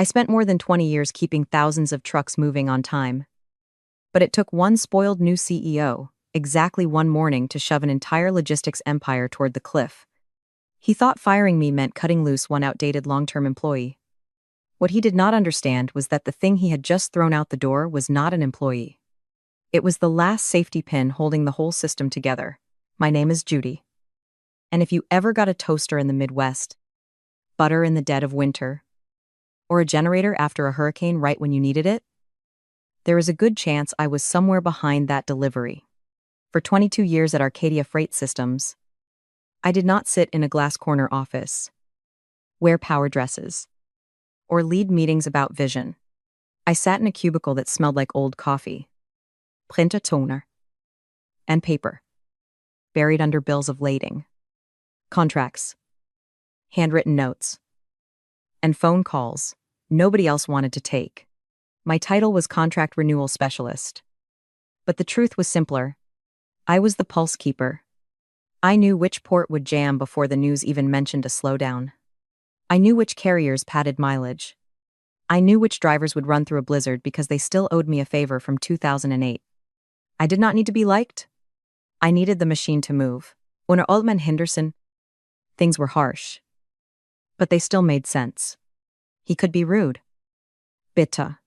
I spent more than 20 years keeping thousands of trucks moving on time. But it took one spoiled new CEO, exactly one morning, to shove an entire logistics empire toward the cliff. He thought firing me meant cutting loose one outdated long-term employee. What he did not understand was that the thing he had just thrown out the door was not an employee. It was the last safety pin holding the whole system together. My name is Judy. And if you ever got a toaster in the Midwest, butter in the dead of winter, or a generator after a hurricane right when you needed it, there is a good chance I was somewhere behind that delivery. For 22 years at Arcadia Freight Systems, I did not sit in a glass corner office, wear power dresses, or lead meetings about vision. I sat in a cubicle that smelled like old coffee, printer toner, and paper, buried under bills of lading, contracts, handwritten notes, and phone calls nobody else wanted to take. My title was Contract Renewal Specialist. But the truth was simpler. I was the pulse keeper. I knew which port would jam before the news even mentioned a slowdown. I knew which carriers padded mileage. I knew which drivers would run through a blizzard because they still owed me a favor from 2008. I did not need to be liked. I needed the machine to move. Under Altman Henderson, things were harsh. But they still made sense. He could be rude, bitter,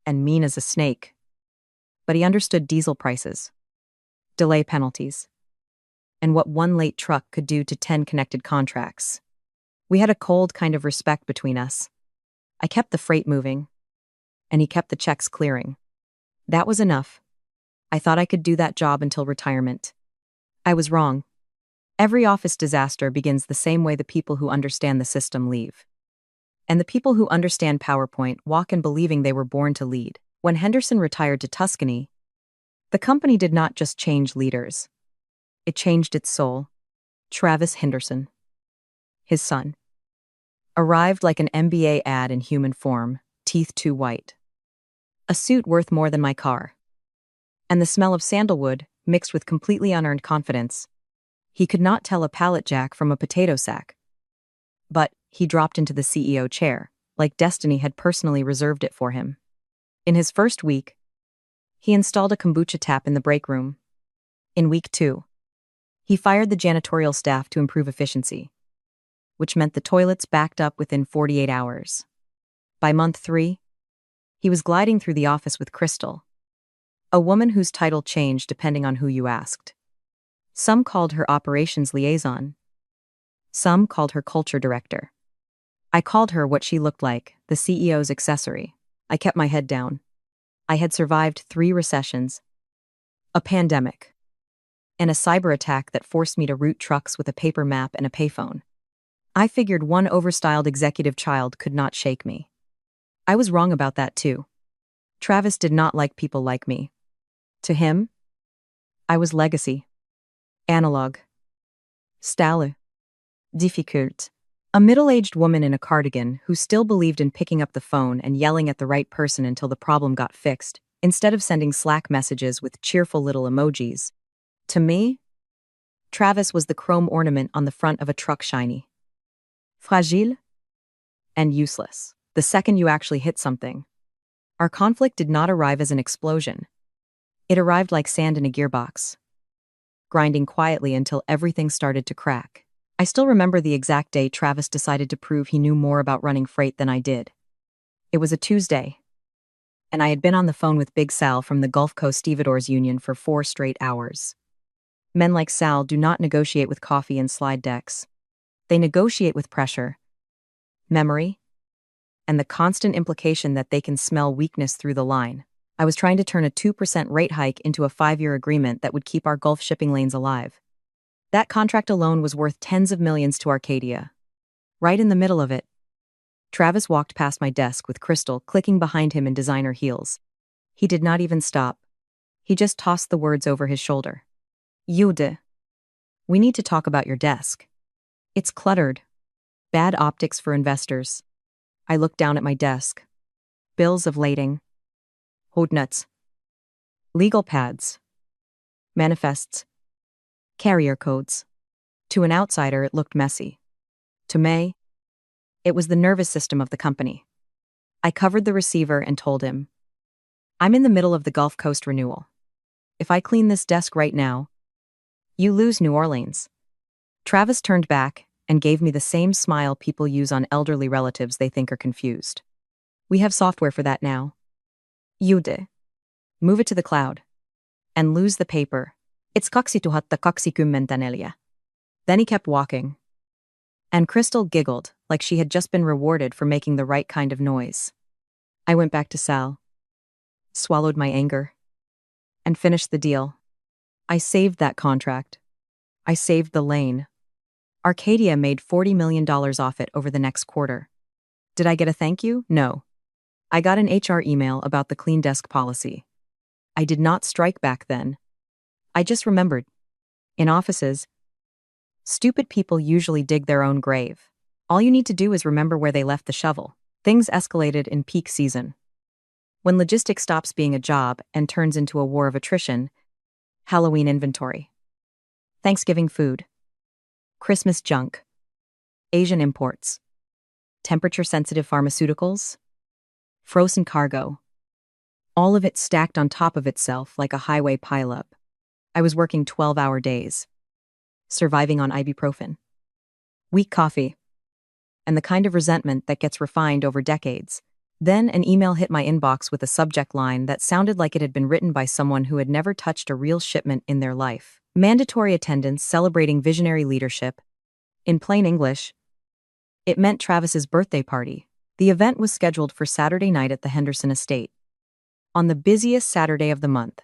and mean as a snake. But he understood diesel prices, delay penalties, and what one late truck could do to 10 connected contracts. We had a cold kind of respect between us. I kept the freight moving, and he kept the checks clearing. That was enough. I thought I could do that job until retirement. I was wrong. Every office disaster begins the same way the people who understand the system leave. And the people who understand PowerPoint walk in believing they were born to lead. When Henderson retired to Tuscany, the company did not just change leaders. It changed its soul. Travis Henderson, his son, arrived like an MBA ad in human form, teeth too white. A suit worth more than my car. And the smell of sandalwood, mixed with completely unearned confidence. He could not tell a pallet jack from a potato sack. But he dropped into the CEO chair, like destiny had personally reserved it for him. In his first week, he installed a kombucha tap in the break room. In week 2, he fired the janitorial staff to improve efficiency, which meant the toilets backed up within 48 hours. By month 3, he was gliding through the office with Crystal, a woman whose title changed depending on who you asked. Some called her operations liaison. Some called her culture director. I called her what she looked like, the CEO's accessory. I kept my head down. I had survived 3 recessions, a pandemic, and a cyber attack that forced me to route trucks with a paper map and a payphone. I figured one overstyled executive child could not shake me. I was wrong about that too. Travis did not like people like me. To him, I was legacy, analog, stale, difficult. A middle-aged woman in a cardigan who still believed in picking up the phone and yelling at the right person until the problem got fixed, instead of sending Slack messages with cheerful little emojis. To me, Travis was the chrome ornament on the front of a truck shiny. Fragile and useless. The second you actually hit something. Our conflict did not arrive as an explosion. It arrived like sand in a gearbox, grinding quietly until everything started to crack. I still remember the exact day Travis decided to prove he knew more about running freight than I did. It was a Tuesday, and I had been on the phone with Big Sal from the Gulf Coast Stevedores Union for 4 straight hours. Men like Sal do not negotiate with coffee and slide decks. They negotiate with pressure, memory, and the constant implication that they can smell weakness through the line. I was trying to turn a 2% rate hike into a 5-year agreement that would keep our Gulf shipping lanes alive. That contract alone was worth tens of millions to Arcadia. Right in the middle of it, Travis walked past my desk with Crystal clicking behind him in designer heels. He did not even stop. He just tossed the words over his shoulder. Judy, we need to talk about your desk. It's cluttered. Bad optics for investors. I looked down at my desk. Bills of lading. Hodnuts. Legal pads. Manifests. Carrier codes. To an outsider, it looked messy. To me, it was the nervous system of the company. I covered the receiver and told him, I'm in the middle of the Gulf Coast renewal. If I clean this desk right now, you lose New Orleans. Travis turned back and gave me the same smile people use on elderly relatives they think are confused. We have software for that now. Judy. Move it to the cloud. And lose the paper. It's 2024. Then he kept walking. And Crystal giggled like she had just been rewarded for making the right kind of noise. I went back to Sal, swallowed my anger, and finished the deal. I saved that contract. I saved the lane. Arcadia made $40 million off it over the next quarter. Did I get a thank you? No. I got an HR email about the clean desk policy. I did not strike back then. I just remembered. In offices, stupid people usually dig their own grave. All you need to do is remember where they left the shovel. Things escalated in peak season. When logistics stops being a job and turns into a war of attrition, Halloween inventory, Thanksgiving food, Christmas junk, Asian imports, temperature-sensitive pharmaceuticals, frozen cargo. All of it stacked on top of itself like a highway pileup. I was working 12-hour days, surviving on ibuprofen, weak coffee, and the kind of resentment that gets refined over decades. Then an email hit my inbox with a subject line that sounded like it had been written by someone who had never touched a real shipment in their life. Mandatory attendance celebrating visionary leadership. In plain English, it meant Travis's birthday party. The event was scheduled for Saturday night at the Henderson estate, on the busiest Saturday of the month.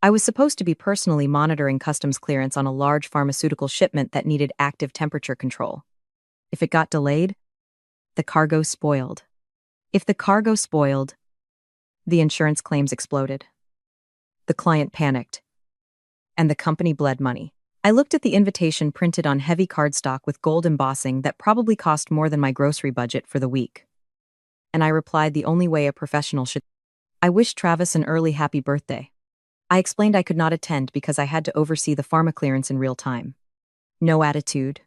I was supposed to be personally monitoring customs clearance on a large pharmaceutical shipment that needed active temperature control. If it got delayed, the cargo spoiled. If the cargo spoiled, the insurance claims exploded. The client panicked, and the company bled money. I looked at the invitation printed on heavy cardstock with gold embossing that probably cost more than my grocery budget for the week. And I replied the only way a professional should. I wished Travis an early happy birthday. I explained I could not attend because I had to oversee the pharma clearance in real time. No attitude.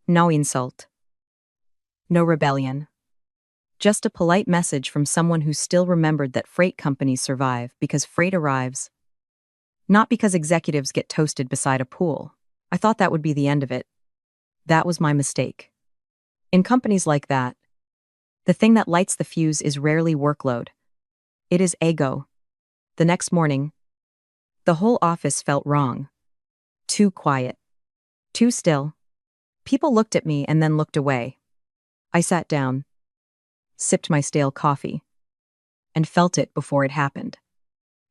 No insult. No rebellion. Just a polite message from someone who still remembered that freight companies survive because freight arrives, not because executives get toasted beside a pool. I thought that would be the end of it. That was my mistake. In companies like that, the thing that lights the fuse is rarely workload. It is ego. The next morning, the whole office felt wrong. Too quiet. Too still. People looked at me and then looked away. I sat down, sipped my stale coffee, and felt it before it happened.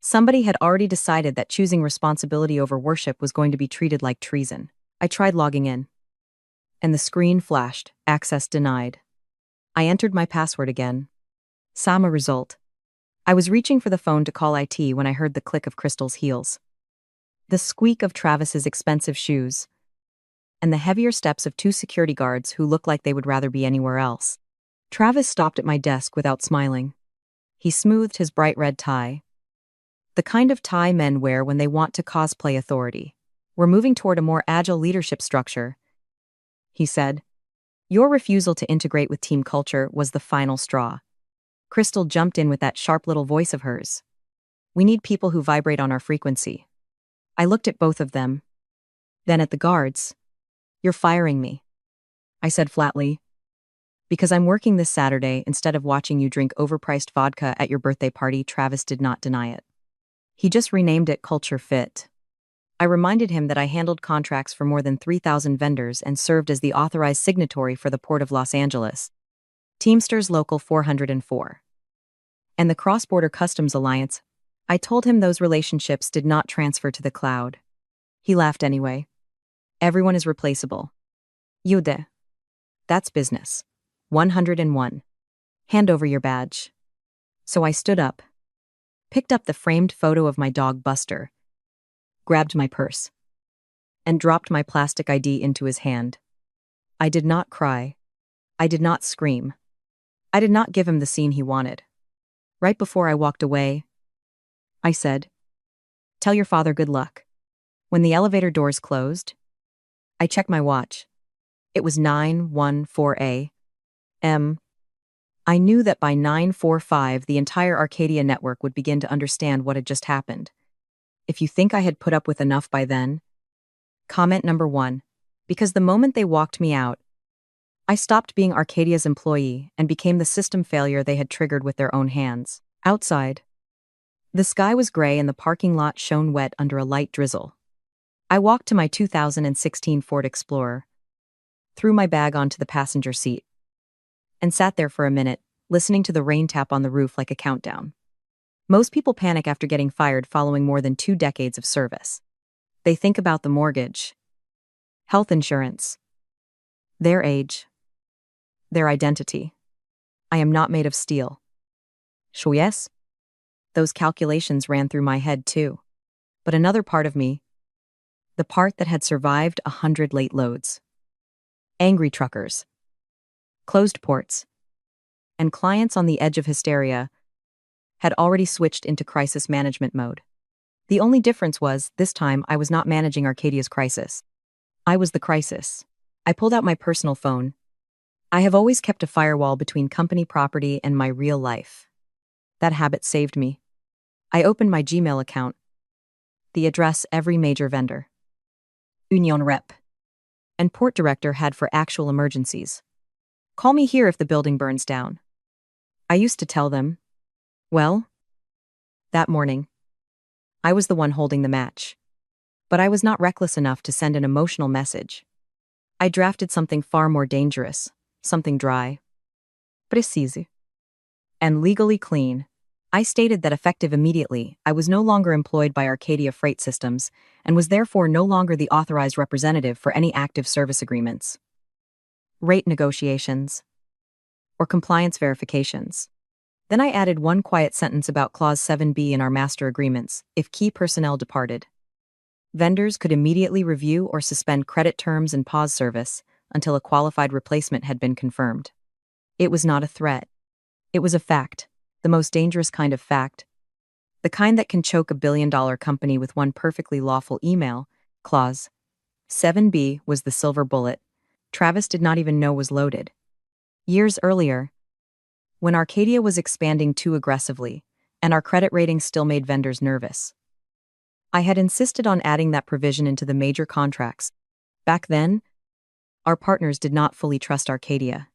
Somebody had already decided that choosing responsibility over worship was going to be treated like treason. I tried logging in, and the screen flashed, access denied. I entered my password again. Sama result. I was reaching for the phone to call IT when I heard the click of Crystal's heels, the squeak of Travis's expensive shoes, and the heavier steps of two security guards who looked like they would rather be anywhere else. Travis stopped at my desk without smiling. He smoothed his bright red tie, the kind of tie men wear when they want to cosplay authority. We're moving toward a more agile leadership structure, he said. Your refusal to integrate with team culture was the final straw. Crystal jumped in with that sharp little voice of hers. We need people who vibrate on our frequency. I looked at both of them, then at the guards. You're firing me, I said flatly. Because I'm working this Saturday instead of watching you drink overpriced vodka at your birthday party. Travis did not deny it. He just renamed it Culture Fit. I reminded him that I handled contracts for more than 3,000 vendors and served as the authorized signatory for the Port of Los Angeles, Teamsters Local 404, and the Cross-Border Customs Alliance. I told him those relationships did not transfer to the cloud. He laughed anyway. Everyone is replaceable. Judy. That's business. 101. Hand over your badge. So I stood up, picked up the framed photo of my dog Buster, grabbed my purse, and dropped my plastic ID into his hand. I did not cry. I did not scream. I did not give him the scene he wanted. Right before I walked away, I said, "Tell your father good luck." When the elevator doors closed, I checked my watch. It was 9:14 a.m. I knew that by 9:45 the entire Arcadia network would begin to understand what had just happened. If you think I had put up with enough by then, comment number 1. Because the moment they walked me out, I stopped being Arcadia's employee and became the system failure they had triggered with their own hands. Outside, the sky was gray and the parking lot shone wet under a light drizzle. I walked to my 2016 Ford Explorer, threw my bag onto the passenger seat, and sat there for a minute, listening to the rain tap on the roof like a countdown. Most people panic after getting fired following more than 2 decades of service. They think about the mortgage, health insurance, their age, their identity. I am not made of steel. So yes, those calculations ran through my head too. But another part of me, the part that had survived 100 late loads, angry truckers, closed ports, and clients on the edge of hysteria, had already switched into crisis management mode. The only difference was, this time I was not managing Arcadia's crisis. I was the crisis. I pulled out my personal phone. I have always kept a firewall between company property and my real life. That habit saved me. I opened my Gmail account. The address every major vendor, Union Rep, and port director had for actual emergencies. Call me here if the building burns down. I used to tell them. Well, that morning, I was the one holding the match. But I was not reckless enough to send an emotional message. I drafted something far more dangerous, something dry, preciso, and legally clean. I stated that effective immediately, I was no longer employed by Arcadia Freight Systems and was therefore no longer the authorized representative for any active service agreements, rate negotiations, or compliance verifications. Then I added one quiet sentence about Clause 7B in our master agreements. If key personnel departed, vendors could immediately review or suspend credit terms and pause service until a qualified replacement had been confirmed. It was not a threat. It was a fact, the most dangerous kind of fact. The kind that can choke a billion-dollar company with one perfectly lawful email. Clause 7B was the silver bullet Travis did not even know was loaded. Years earlier, when Arcadia was expanding too aggressively, and our credit ratings still made vendors nervous, I had insisted on adding that provision into the major contracts. Back then, our partners did not fully trust Arcadia.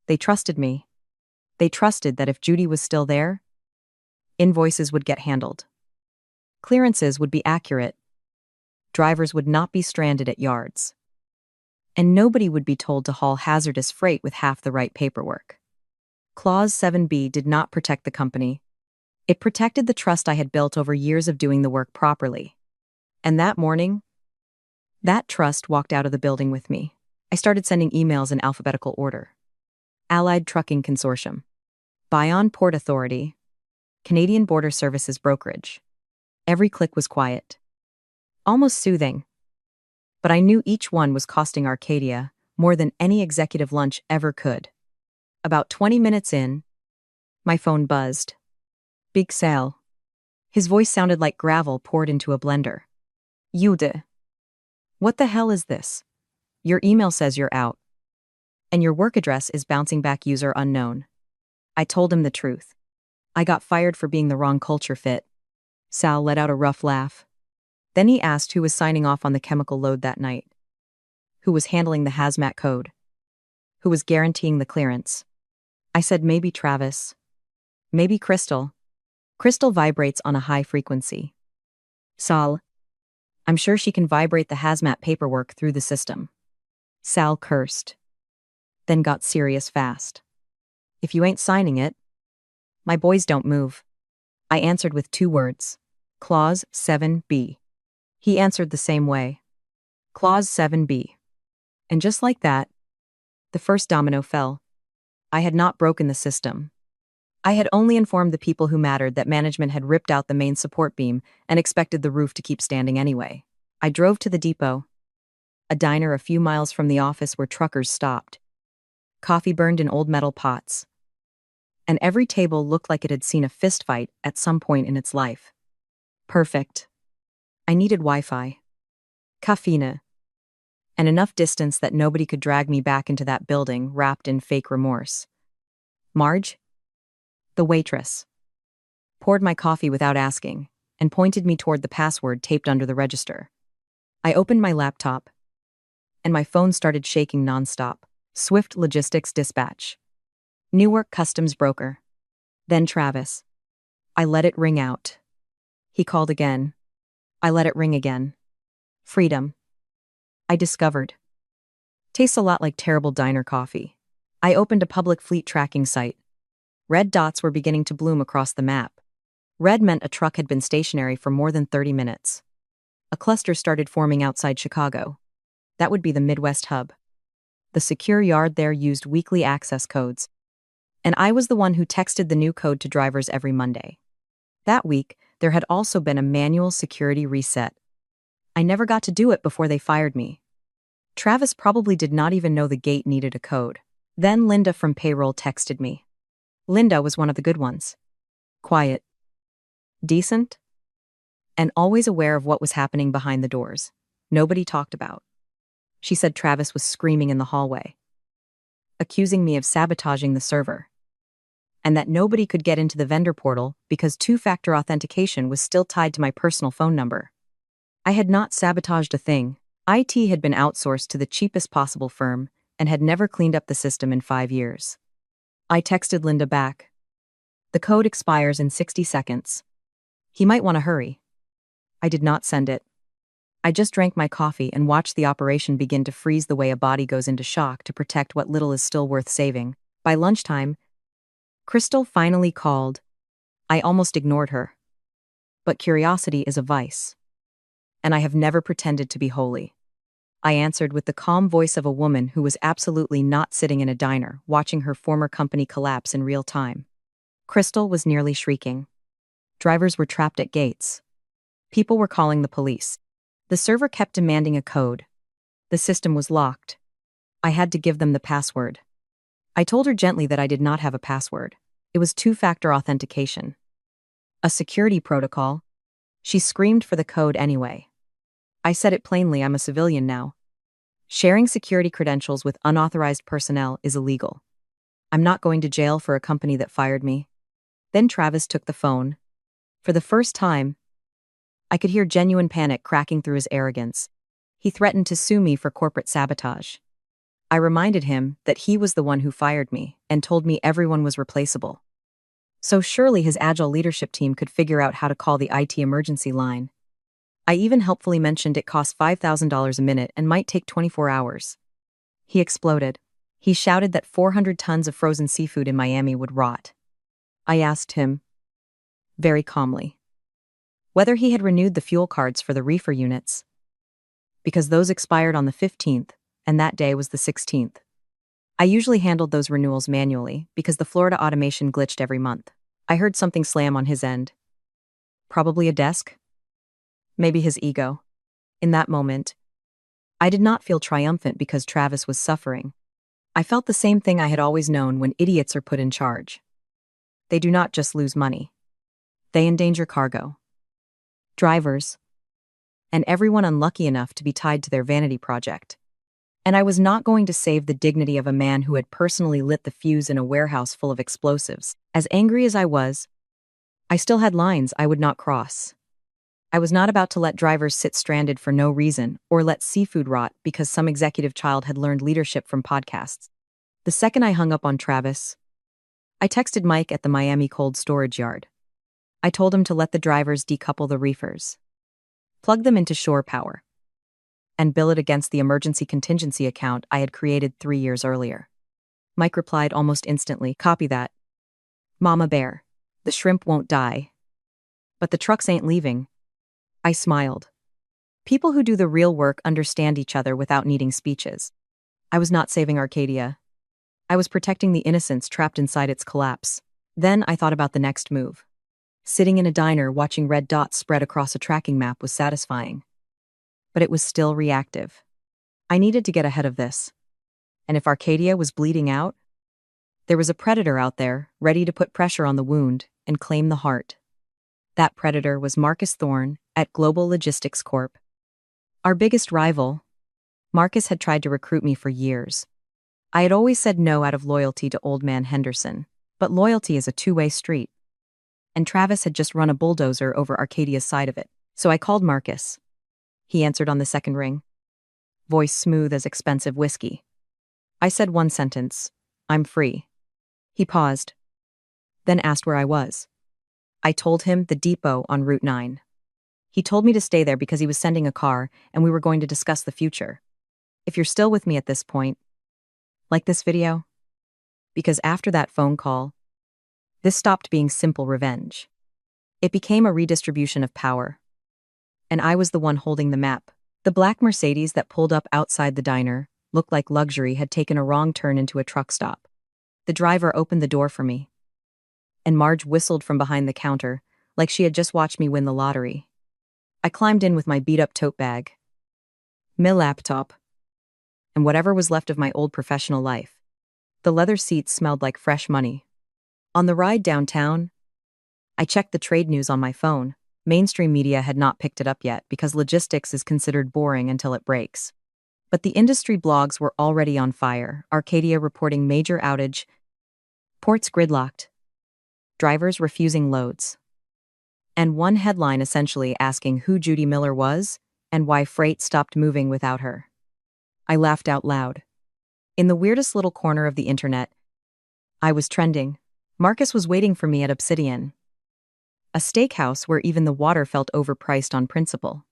They trusted me. They trusted that if Judy was still there, invoices would get handled. Clearances would be accurate. Drivers would not be stranded at yards. And nobody would be told to haul hazardous freight with half the right paperwork. Clause 7B did not protect the company. It protected the trust I had built over years of doing the work properly. And that morning, that trust walked out of the building with me. I started sending emails in alphabetical order. Allied Trucking Consortium, Bayonne Port Authority, Canadian Border Services Brokerage. Every click was quiet, almost soothing. But I knew each one was costing Arcadia more than any executive lunch ever could. About 20 minutes in, my phone buzzed. Big Sal. His voice sounded like gravel poured into a blender. Judy. What the hell is this? Your email says you're out. And your work address is bouncing back user unknown. I told him the truth. I got fired for being the wrong culture fit. Sal let out a rough laugh. Then he asked who was signing off on the chemical load that night. Who was handling the hazmat code? Who was guaranteeing the clearance? I said maybe Travis. Maybe Crystal. Crystal vibrates on a high frequency. Sal. I'm sure she can vibrate the hazmat paperwork through the system. Sal cursed. Then got serious fast. If you ain't signing it, my boys don't move. I answered with 2 words. Clause 7B. He answered the same way. Clause 7B. And just like that, the first domino fell. I had not broken the system. I had only informed the people who mattered that management had ripped out the main support beam and expected the roof to keep standing anyway. I drove to the depot, a diner a few miles from the office where truckers stopped. Coffee burned in old metal pots. And every table looked like it had seen a fistfight at some point in its life. Perfect. I needed Wi-Fi, caffeine, and enough distance that nobody could drag me back into that building wrapped in fake remorse. Marge, the waitress, poured my coffee without asking and pointed me toward the password taped under the register. I opened my laptop, and my phone started shaking nonstop. Swift Logistics Dispatch. Newark Customs Broker. Then Travis. I let it ring out. He called again. I let it ring again. Freedom. I discovered. Tastes a lot like terrible diner coffee. I opened a public fleet tracking site. Red dots were beginning to bloom across the map. Red meant a truck had been stationary for more than 30 minutes. A cluster started forming outside Chicago. That would be the Midwest hub. The secure yard there used weekly access codes, and I was the one who texted the new code to drivers every Monday. That week, there had also been a manual security reset. I never got to do it before they fired me. Travis probably did not even know the gate needed a code. Then Linda from payroll texted me. Linda was one of the good ones. Quiet. Decent. And always aware of what was happening behind the doors. Nobody talked about. She said Travis was screaming in the hallway, accusing me of sabotaging the server, and that nobody could get into the vendor portal because two-factor authentication was still tied to my personal phone number. I had not sabotaged a thing. IT had been outsourced to the cheapest possible firm and had never cleaned up the system in 5 years. I texted Linda back. The code expires in 60 seconds. He might want to hurry. I did not send it. I just drank my coffee and watched the operation begin to freeze the way a body goes into shock to protect what little is still worth saving. By lunchtime, Crystal finally called. I almost ignored her. But curiosity is a vice. And I have never pretended to be holy. I answered with the calm voice of a woman who was absolutely not sitting in a diner, watching her former company collapse in real time. Crystal was nearly shrieking. Drivers were trapped at gates. People were calling the police. The server kept demanding a code. The system was locked. I had to give them the password. I told her gently that I did not have a password. It was two-factor authentication. A security protocol. She screamed for the code anyway. I said it plainly, I'm a civilian now. Sharing security credentials with unauthorized personnel is illegal. I'm not going to jail for a company that fired me. Then Travis took the phone. For the first time, I could hear genuine panic cracking through his arrogance. He threatened to sue me for corporate sabotage. I reminded him that he was the one who fired me and told me everyone was replaceable. So surely his agile leadership team could figure out how to call the IT emergency line. I even helpfully mentioned it cost $5,000 a minute and might take 24 hours. He exploded. He shouted that 400 tons of frozen seafood in Miami would rot. I asked him, very calmly, whether he had renewed the fuel cards for the reefer units, because those expired on the 15th, and that day was the 16th. I usually handled those renewals manually because the Florida automation glitched every month. I heard something slam on his end. Probably a desk? Maybe his ego. In that moment, I did not feel triumphant because Travis was suffering. I felt the same thing I had always known when idiots are put in charge. They do not just lose money. They endanger cargo, drivers, and everyone unlucky enough to be tied to their vanity project. And I was not going to save the dignity of a man who had personally lit the fuse in a warehouse full of explosives. As angry as I was, I still had lines I would not cross. I was not about to let drivers sit stranded for no reason or let seafood rot because some executive child had learned leadership from podcasts. The second I hung up on Travis, I texted Mike at the Miami cold storage yard. I told him to let the drivers decouple the reefers, plug them into shore power, and bill it against the emergency contingency account I had created 3 years earlier. Mike replied almost instantly, "Copy that. Mama Bear, the shrimp won't die. But the trucks ain't leaving." I smiled. People who do the real work understand each other without needing speeches. I was not saving Arcadia. I was protecting the innocents trapped inside its collapse. Then I thought about the next move. Sitting in a diner watching red dots spread across a tracking map was satisfying. But it was still reactive. I needed to get ahead of this. And if Arcadia was bleeding out, there was a predator out there ready to put pressure on the wound and claim the heart. That predator was Marcus Thorne at Global Logistics Corp. Our biggest rival. Marcus had tried to recruit me for years. I had always said no out of loyalty to Old Man Henderson. But loyalty is a two-way street. And Travis had just run a bulldozer over Arcadia's side of it. So I called Marcus. He answered on the second ring. Voice smooth as expensive whiskey. I said one sentence. I'm free. He paused. Then asked where I was. I told him the depot on Route 9. He told me to stay there because he was sending a car and we were going to discuss the future. If you're still with me at this point, like this video? Because after that phone call, this stopped being simple revenge. It became a redistribution of power. And I was the one holding the map. The black Mercedes that pulled up outside the diner looked like luxury had taken a wrong turn into a truck stop. The driver opened the door for me. And Marge whistled from behind the counter, like she had just watched me win the lottery. I climbed in with my beat-up tote bag, my laptop, and whatever was left of my old professional life. The leather seats smelled like fresh money. On the ride downtown, I checked the trade news on my phone. Mainstream media had not picked it up yet because logistics is considered boring until it breaks. But the industry blogs were already on fire. Arcadia reporting major outage, ports gridlocked, drivers refusing loads. And one headline essentially asking who Judy Miller was and why freight stopped moving without her. I laughed out loud. In the weirdest little corner of the internet, I was trending. Marcus was waiting for me at Obsidian, a steakhouse where even the water felt overpriced on principle.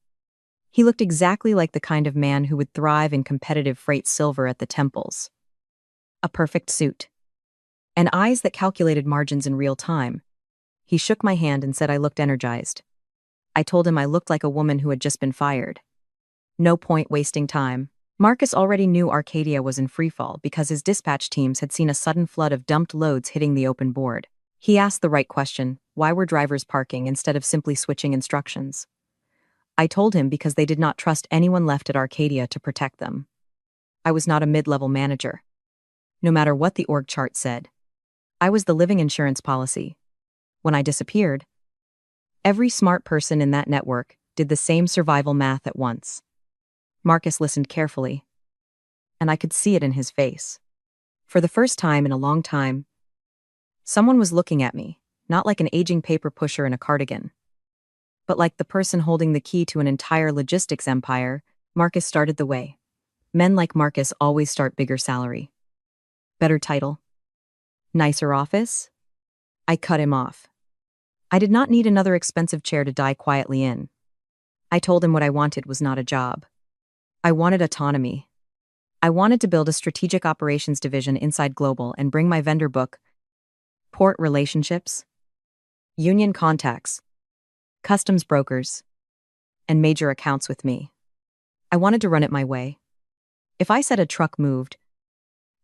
He looked exactly like the kind of man who would thrive in competitive freight silver at the temples. A perfect suit. And eyes that calculated margins in real time. He shook my hand and said I looked energized. I told him I looked like a woman who had just been fired. No point wasting time. Marcus already knew Arcadia was in freefall because his dispatch teams had seen a sudden flood of dumped loads hitting the open board. He asked the right question: why were drivers parking instead of simply switching instructions? I told him because they did not trust anyone left at Arcadia to protect them. I was not a mid-level manager. No matter what the org chart said, I was the living insurance policy. When I disappeared, every smart person in that network did the same survival math at once. Marcus listened carefully, and I could see it in his face. For the first time in a long time, someone was looking at me, not like an aging paper pusher in a cardigan, but like the person holding the key to an entire logistics empire. Marcus started the way. Men like Marcus always start bigger salary, better title, nicer office. I cut him off. I did not need another expensive chair to die quietly in. I told him what I wanted was not a job. I wanted autonomy. I wanted to build a strategic operations division inside Global and bring my vendor book, port relationships, union contacts, customs brokers, and major accounts with me. I wanted to run it my way. If I said a truck moved,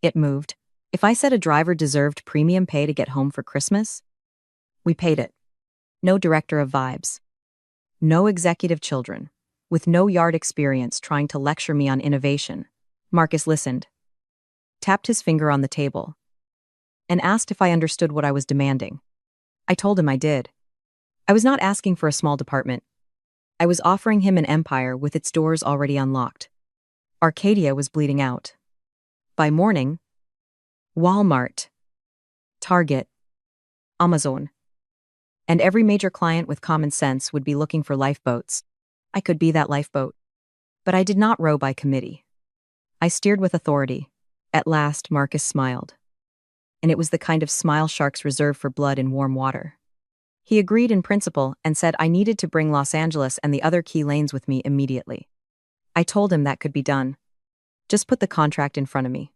it moved. If I said a driver deserved premium pay to get home for Christmas, we paid it. No director of vibes. No executive children, with no yard experience trying to lecture me on innovation. Marcus listened, tapped his finger on the table, and asked if I understood what I was demanding. I told him I did. I was not asking for a small department. I was offering him an empire with its doors already unlocked. Arcadia was bleeding out. By morning, Walmart, Target, Amazon, and every major client with common sense would be looking for lifeboats. I could be that lifeboat. But I did not row by committee. I steered with authority. At last, Marcus smiled. And it was the kind of smile sharks reserve for blood in warm water. He agreed in principle and said I needed to bring Los Angeles and the other key lanes with me immediately. I told him that could be done. Just put the contract in front of me.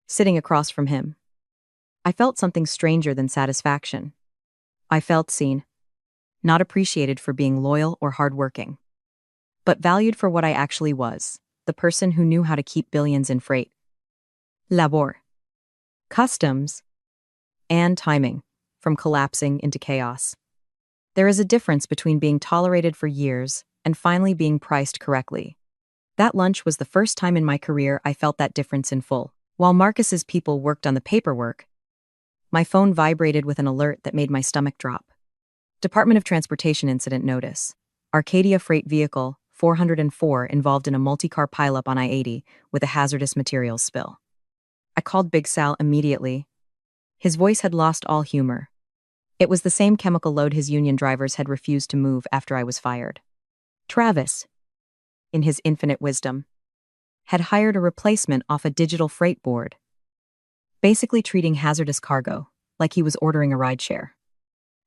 Sitting across from him, I felt something stranger than satisfaction. I felt seen. Not appreciated for being loyal or hardworking, but valued for what I actually was, the person who knew how to keep billions in freight, labor, customs, and timing from collapsing into chaos. There is a difference between being tolerated for years and finally being priced correctly. That lunch was the first time in my career I felt that difference in full. While Marcus's people worked on the paperwork, my phone vibrated with an alert that made my stomach drop. Department of Transportation incident notice. Arcadia Freight Vehicle 404 involved in a multi-car pileup on I-80 with a hazardous materials spill. I called Big Sal immediately. His voice had lost all humor. It was the same chemical load his union drivers had refused to move after I was fired. Travis, in his infinite wisdom, had hired a replacement off a digital freight board, basically treating hazardous cargo like he was ordering a rideshare.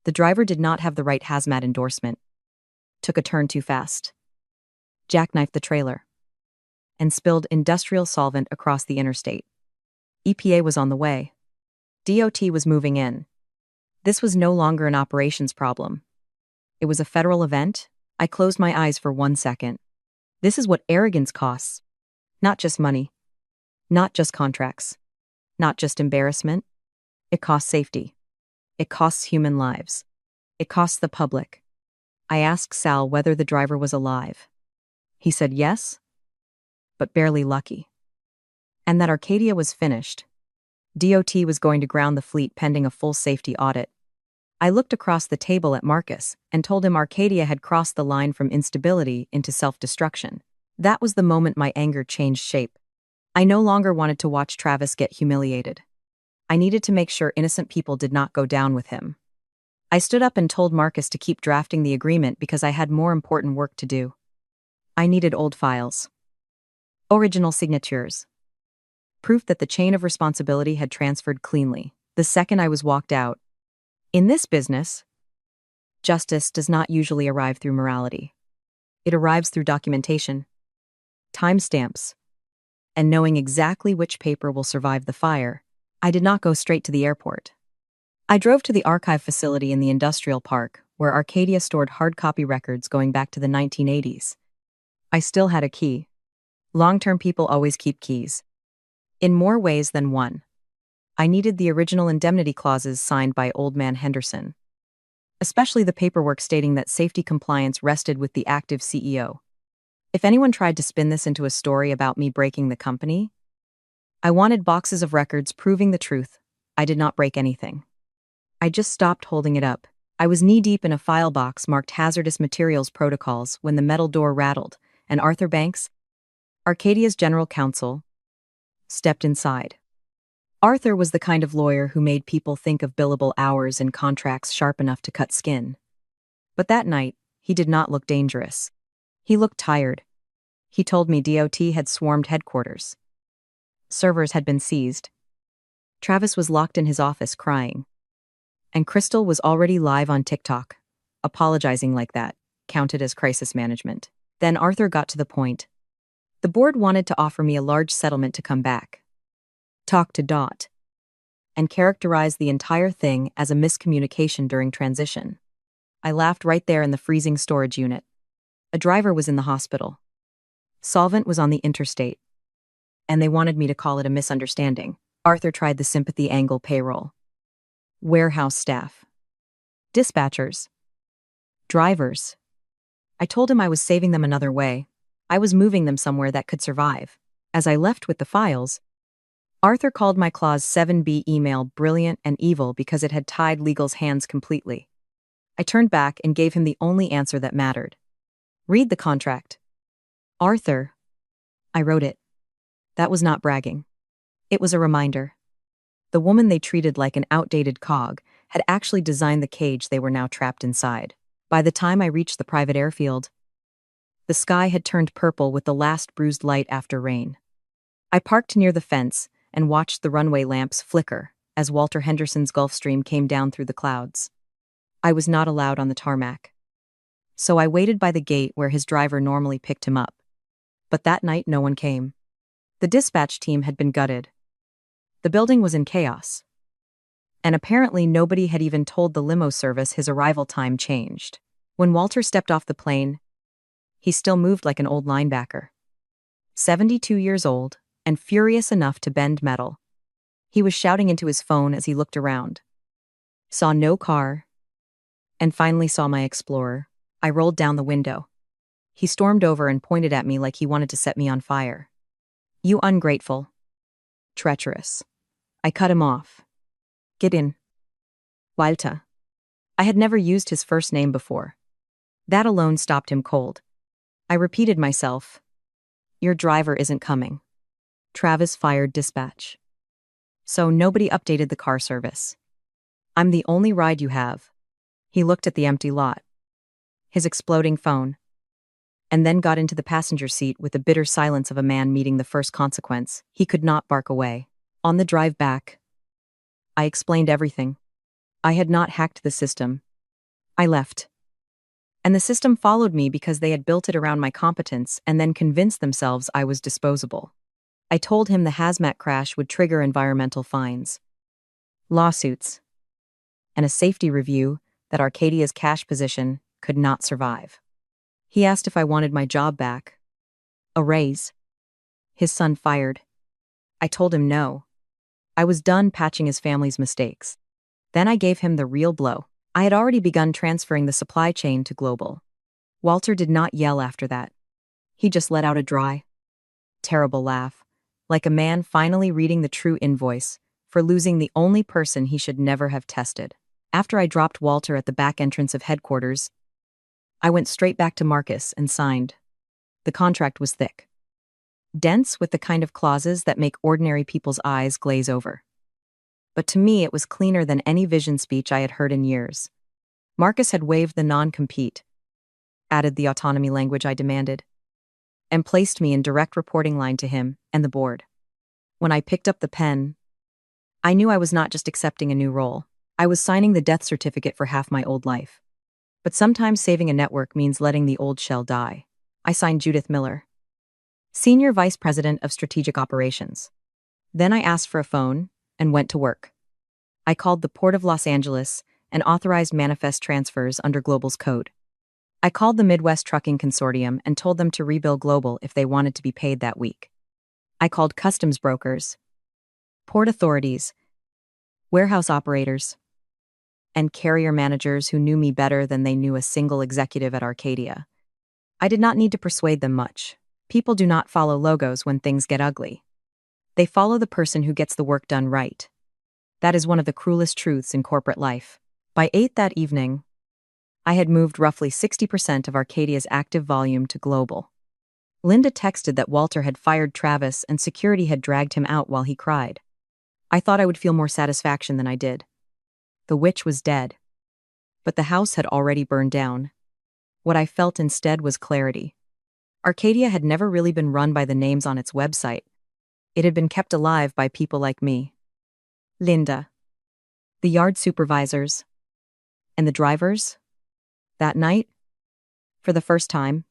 The driver did not have the right hazmat endorsement, took a turn too fast, jackknifed the trailer, and spilled industrial solvent across the interstate. EPA was on the way. DOT was moving in. This was no longer an operations problem. It was a federal event. I closed my eyes for 1 second. This is what arrogance costs. Not just money. Not just contracts. Not just embarrassment. It costs safety. It costs human lives. It costs the public. I asked Sal whether the driver was alive. He said yes, but barely lucky. And that Arcadia was finished. DOT was going to ground the fleet pending a full safety audit. I looked across the table at Marcus and told him Arcadia had crossed the line from instability into self-destruction. That was the moment my anger changed shape. I no longer wanted to watch Travis get humiliated. I needed to make sure innocent people did not go down with him. I stood up and told Marcus to keep drafting the agreement because I had more important work to do. I needed old files. Original signatures. Proof that the chain of responsibility had transferred cleanly, the second I was walked out. In this business, justice does not usually arrive through morality. It arrives through documentation, timestamps, and knowing exactly which paper will survive the fire. I did not go straight to the airport. I drove to the archive facility in the industrial park, where Arcadia stored hard copy records going back to the 1980s. I still had a key. Long-term people always keep keys. In more ways than one. I needed the original indemnity clauses signed by Old Man Henderson. Especially the paperwork stating that safety compliance rested with the active CEO. If anyone tried to spin this into a story about me breaking the company, I wanted boxes of records proving the truth. I did not break anything. I just stopped holding it up. I was knee-deep in a file box marked Hazardous Materials Protocols when the metal door rattled, and Arthur Banks, Arcadia's general counsel, stepped inside. Arthur was the kind of lawyer who made people think of billable hours and contracts sharp enough to cut skin. But that night, he did not look dangerous. He looked tired. He told me DOT had swarmed headquarters. Servers had been seized. Travis was locked in his office crying. And Crystal was already live on TikTok. Apologizing like that counted as crisis management. Then Arthur got to the point. The board wanted to offer me a large settlement to come back. Talk to Dot. And characterize the entire thing as a miscommunication during transition. I laughed right there in the freezing storage unit. A driver was in the hospital. Solvent was on the interstate. And they wanted me to call it a misunderstanding. Arthur tried the sympathy angle payroll. Warehouse staff. Dispatchers. Drivers. I told him I was saving them another way. I was moving them somewhere that could survive. As I left with the files, Arthur called my Clause 7B email brilliant and evil because it had tied legal's hands completely. I turned back and gave him the only answer that mattered. Read the contract. Arthur. I wrote it. That was not bragging. It was a reminder. The woman they treated like an outdated cog had actually designed the cage they were now trapped inside. By the time I reached the private airfield, the sky had turned purple with the last bruised light after rain. I parked near the fence and watched the runway lamps flicker as Walter Henderson's Gulfstream came down through the clouds. I was not allowed on the tarmac. So I waited by the gate where his driver normally picked him up. But that night no one came. The dispatch team had been gutted. The building was in chaos. And apparently nobody had even told the limo service his arrival time changed. When Walter stepped off the plane, he still moved like an old linebacker. 72 years old, and furious enough to bend metal. He was shouting into his phone as he looked around. Saw no car, and finally saw my Explorer. I rolled down the window. He stormed over and pointed at me like he wanted to set me on fire. You ungrateful. Treacherous. I cut him off. Get in. Walter. I had never used his first name before. That alone stopped him cold. I repeated myself. Your driver isn't coming. Travis fired dispatch. So nobody updated the car service. I'm the only ride you have. He looked at the empty lot, his exploding phone, and then got into the passenger seat with the bitter silence of a man meeting the first consequence. He could not bark away. On the drive back, I explained everything. I had not hacked the system. I left. And the system followed me because they had built it around my competence and then convinced themselves I was disposable. I told him the hazmat crash would trigger environmental fines, lawsuits, and a safety review that Arcadia's cash position could not survive. He asked if I wanted my job back, a raise, his son fired. I told him no. I was done patching his family's mistakes. Then I gave him the real blow. I had already begun transferring the supply chain to global. Walter did not yell after that. He just let out a dry, terrible laugh, like a man finally reading the true invoice for losing the only person he should never have tested. After I dropped Walter at the back entrance of headquarters, I went straight back to Marcus and signed. The contract was thick, dense with the kind of clauses that make ordinary people's eyes glaze over. But to me it was cleaner than any vision speech I had heard in years. Marcus had waived the non-compete, added the autonomy language I demanded, and placed me in direct reporting line to him and the board. When I picked up the pen, I knew I was not just accepting a new role. I was signing the death certificate for half my old life. But sometimes saving a network means letting the old shell die. I signed Judith Miller, Senior Vice President of Strategic Operations. Then I asked for a phone and went to work. I called the Port of Los Angeles and authorized manifest transfers under Global's code. I called the Midwest Trucking Consortium and told them to rebill Global if they wanted to be paid that week. I called customs brokers, port authorities, warehouse operators, and carrier managers who knew me better than they knew a single executive at Arcadia. I did not need to persuade them much. People do not follow logos when things get ugly. They follow the person who gets the work done right. That is one of the cruelest truths in corporate life. By 8 that evening, I had moved roughly 60% of Arcadia's active volume to global. Linda texted that Walter had fired Travis and security had dragged him out while he cried. I thought I would feel more satisfaction than I did. The witch was dead. But the house had already burned down. What I felt instead was clarity. Arcadia had never really been run by the names on its website. It had been kept alive by people like me, Linda, the yard supervisors, and the drivers. That night, for the first time,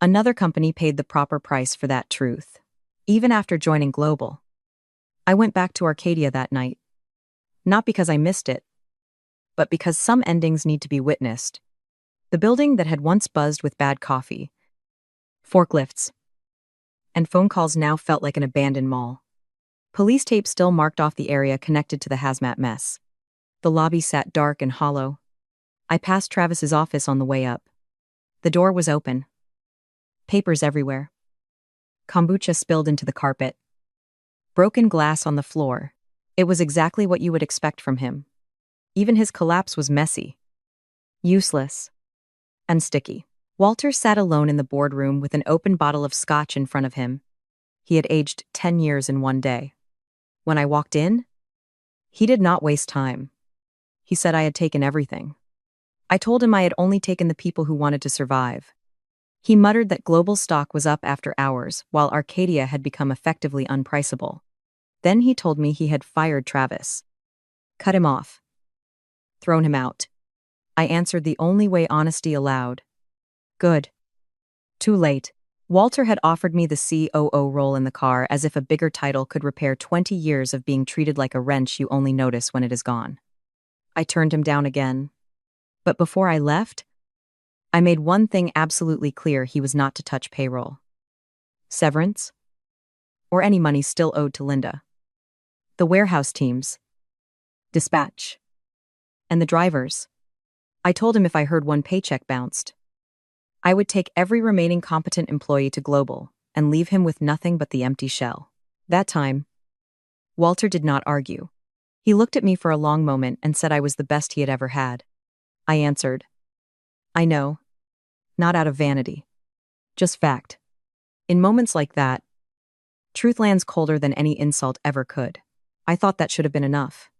another company paid the proper price for that truth. Even after joining Global, I went back to Arcadia that night. Not because I missed it, but because some endings need to be witnessed. The building that had once buzzed with bad coffee, forklifts, and phone calls now felt like an abandoned mall. Police tape still marked off the area connected to the hazmat mess. The lobby sat dark and hollow. I passed Travis's office on the way up. The door was open. Papers everywhere. Kombucha spilled into the carpet. Broken glass on the floor. It was exactly what you would expect from him. Even his collapse was messy, useless, and sticky. Walter sat alone in the boardroom with an open bottle of scotch in front of him. He had aged 10 years in one day. When I walked in, he did not waste time. He said I had taken everything. I told him I had only taken the people who wanted to survive. He muttered that Global stock was up after hours, while Arcadia had become effectively unpriceable. Then he told me he had fired Travis. Cut him off. Thrown him out. I answered the only way honesty allowed. Good. Too late. Walter had offered me the COO role in the car as if a bigger title could repair 20 years of being treated like a wrench you only notice when it is gone. I turned him down again. But before I left, I made one thing absolutely clear: he was not to touch payroll, severance, or any money still owed to Linda. The warehouse teams, dispatch, and the drivers. I told him if I heard one paycheck bounced, I would take every remaining competent employee to Global and leave him with nothing but the empty shell. That time, Walter did not argue. He looked at me for a long moment and said I was the best he had ever had. I answered, I know. Not out of vanity. Just fact. In moments like that, truth lands colder than any insult ever could. I thought that should have been enough.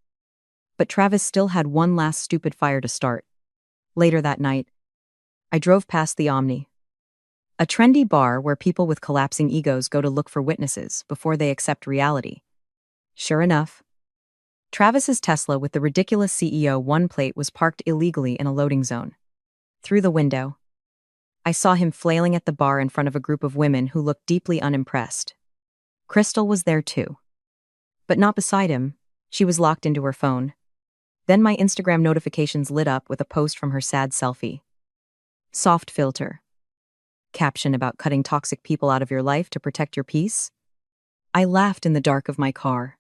But Travis still had one last stupid fire to start. Later that night, I drove past the Omni, a trendy bar where people with collapsing egos go to look for witnesses before they accept reality. Sure enough, Travis's Tesla with the ridiculous CEO 1 plate was parked illegally in a loading zone. Through the window, I saw him flailing at the bar in front of a group of women who looked deeply unimpressed. Crystal was there too. But not beside him. She was locked into her phone. Then my Instagram notifications lit up with a post from her sad selfie. Soft filter. Caption about cutting toxic people out of your life to protect your peace. I laughed in the dark of my car.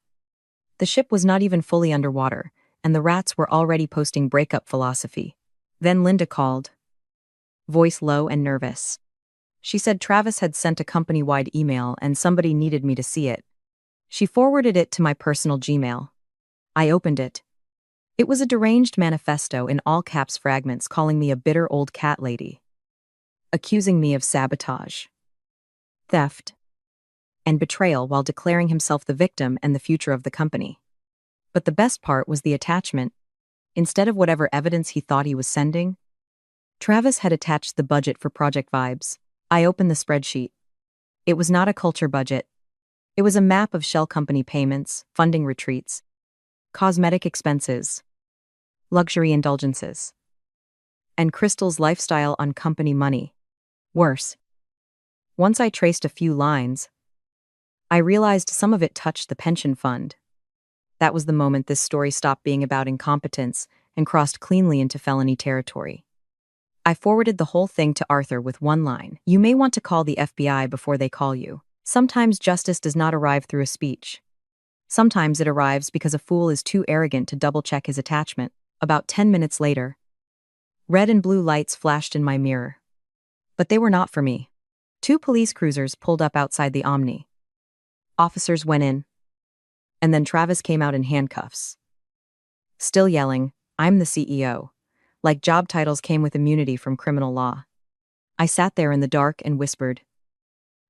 The ship was not even fully underwater, and the rats were already posting breakup philosophy. Then Linda called. Voice low and nervous. She said Travis had sent a company-wide email and somebody needed me to see it. She forwarded it to my personal Gmail. I opened it. It was a deranged manifesto in all caps fragments calling me a bitter old cat lady. Accusing me of sabotage, theft, and betrayal while declaring himself the victim and the future of the company. But the best part was the attachment. Instead of whatever evidence he thought he was sending, Travis had attached the budget for Project Vibes. I opened the spreadsheet. It was not a culture budget. It was a map of shell company payments, funding retreats, cosmetic expenses, luxury indulgences, and Crystal's lifestyle on company money. Worse. Once I traced a few lines, I realized some of it touched the pension fund. That was the moment this story stopped being about incompetence and crossed cleanly into felony territory. I forwarded the whole thing to Arthur with one line. You may want to call the FBI before they call you. Sometimes justice does not arrive through a speech. Sometimes it arrives because a fool is too arrogant to double-check his attachment. About 10 minutes later, red and blue lights flashed in my mirror. But they were not for me. 2 police cruisers pulled up outside the Omni. Officers went in. And then Travis came out in handcuffs. Still yelling, I'm the CEO. Like job titles came with immunity from criminal law. I sat there in the dark and whispered,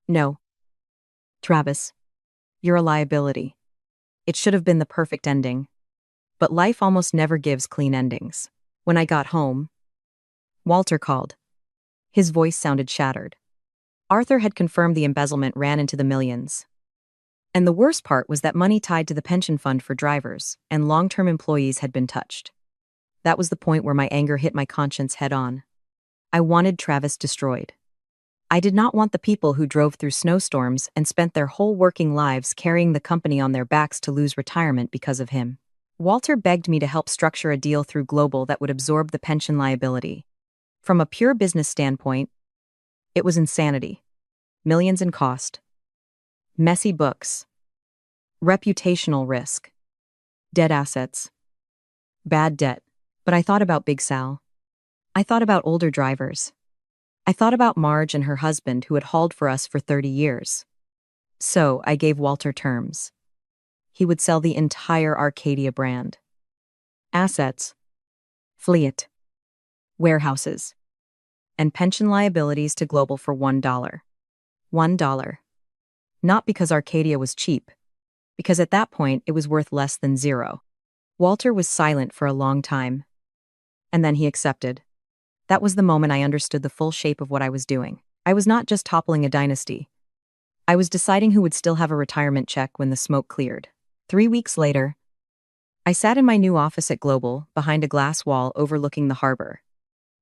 No. Travis, you're a liability. It should have been the perfect ending. But life almost never gives clean endings. When I got home, Walter called. His voice sounded shattered. Arthur had confirmed the embezzlement ran into the millions. And the worst part was that money tied to the pension fund for drivers and long-term employees had been touched. That was the point where my anger hit my conscience head-on. I wanted Travis destroyed. I did not want the people who drove through snowstorms and spent their whole working lives carrying the company on their backs to lose retirement because of him. Walter begged me to help structure a deal through Global that would absorb the pension liability. From a pure business standpoint, it was insanity. Millions in cost. Messy books. Reputational risk. Dead assets. Bad debt. But I thought about Big Sal. I thought about older drivers. I thought about Marge and her husband who had hauled for us for 30 years. So I gave Walter terms. He would sell the entire Arcadia brand. Assets. Fleet. Warehouses. And pension liabilities to Global for $1. $1. Not because Arcadia was cheap, because at that point it was worth less than zero. Walter was silent for a long time. And then he accepted. That was the moment I understood the full shape of what I was doing. I was not just toppling a dynasty. I was deciding who would still have a retirement check when the smoke cleared. 3 weeks later, I sat in my new office at Global, behind a glass wall overlooking the harbor.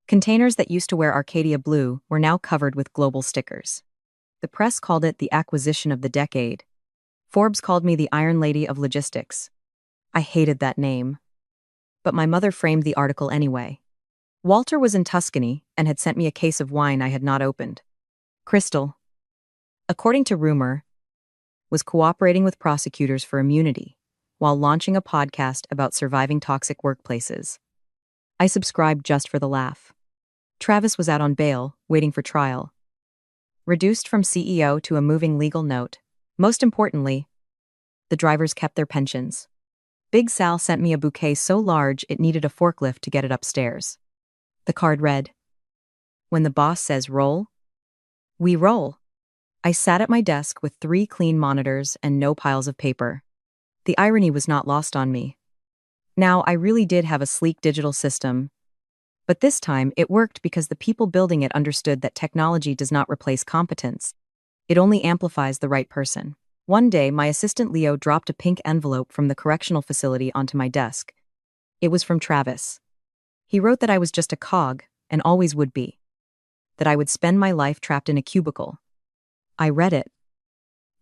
Containers that used to wear Arcadia blue were now covered with Global stickers. The press called it the acquisition of the decade. Forbes called me the Iron Lady of Logistics. I hated that name. But my mother framed the article anyway. Walter was in Tuscany and had sent me a case of wine I had not opened. Crystal, according to rumor, was cooperating with prosecutors for immunity while launching a podcast about surviving toxic workplaces. I subscribed just for the laugh. Travis was out on bail, waiting for trial. Reduced from CEO to a moving legal note. Most importantly, the drivers kept their pensions. Big Sal sent me a bouquet so large it needed a forklift to get it upstairs. The card read, When the boss says roll, we roll. I sat at my desk with 3 clean monitors and no piles of paper. The irony was not lost on me. Now, I really did have a sleek digital system, but this time it worked because the people building it understood that technology does not replace competence. It only amplifies the right person. One day, my assistant Leo dropped a pink envelope from the correctional facility onto my desk. It was from Travis. He wrote that I was just a cog, and always would be. That I would spend my life trapped in a cubicle. I read it,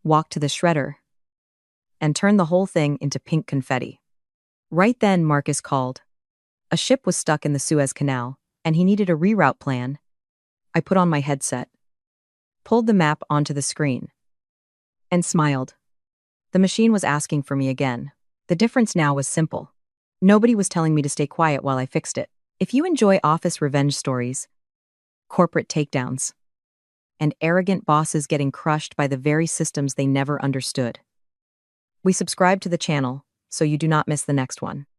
walked to the shredder, and turned the whole thing into pink confetti. Right then, Marcus called. A ship was stuck in the Suez Canal, and he needed a reroute plan. I put on my headset, pulled the map onto the screen, and smiled. The machine was asking for me again. The difference now was simple. Nobody was telling me to stay quiet while I fixed it. If you enjoy office revenge stories, corporate takedowns, and arrogant bosses getting crushed by the very systems they never understood, we subscribe to the channel so you do not miss the next one.